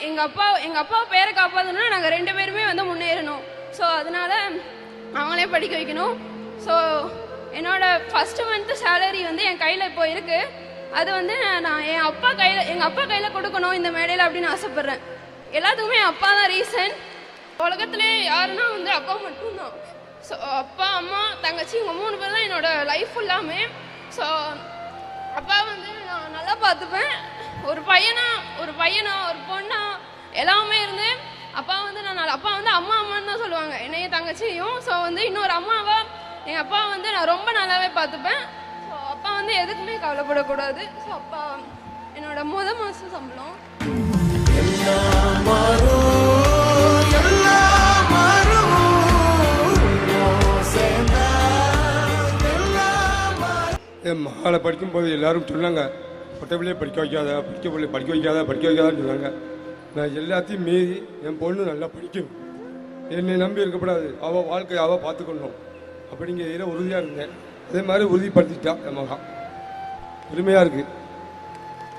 எங்கள் அப்பா பேரை காப்பாற்றணும்னா நாங்கள் 2 பேருமே வந்து முன்னேறணும். ஸோ அதனால அவங்களே படிக்க வைக்கணும். ஸோ என்னோட ஃபர்ஸ்ட் மந்த் சேலரி வந்து என் கையில் இப்போ இருக்கு. அது வந்து நான் எங்கள் அப்பா கையில் கொடுக்கணும் இந்த மேடையில் அப்படின்னு ஆசைப்பட்றேன். எல்லாத்துக்குமே என் அப்பா தான் ரீசன். உலகத்திலே யாருன்னா வந்து அப்பா மட்டும்தான். ஸோ அப்பா, அம்மா, தங்கச்சி இவங்க 3 பேர் தான் என்னோட லைஃப் ஃபுல்லாமே. ஸோ அப்பா வந்து நான் நல்லா பார்த்துப்பேன். ஒரு பையனா ஒரு பொண்ணா எல்லாமே இருந்து அப்பா வந்து அப்பா வந்து அம்மா அம்மான்னு தான் சொல்லுவாங்க என்னைய தங்கச்சியும். ஸோ வந்து இன்னொரு அம்மாவா எங்கள் அப்பா வந்து நான் ரொம்ப நல்லாவே பார்த்துப்பேன். ஸோ அப்பா வந்து எதுக்குமே கவலைப்படக்கூடாது. ஸோ அப்பா என்னோட மாதம் சம்பளம். என் மகளை படிக்கும்போது எல்லாரும் சொன்னாங்க, பொட்டை படிக்க வைக்காதான்னு சொன்னாங்க. நான் எல்லாத்தையும் மீறி என் பொண்ணு நல்லா படிக்கணும், என்னை நம்பி இருக்கக்கூடாது, அவள் வாழ்க்கையை அவள் பார்த்துக்கணும் அப்படிங்கிற உறுதியாக இருந்தேன். அதே மாதிரி உறுதிப்படுத்திட்டா என் மகா. பெருமையாக இருக்குது.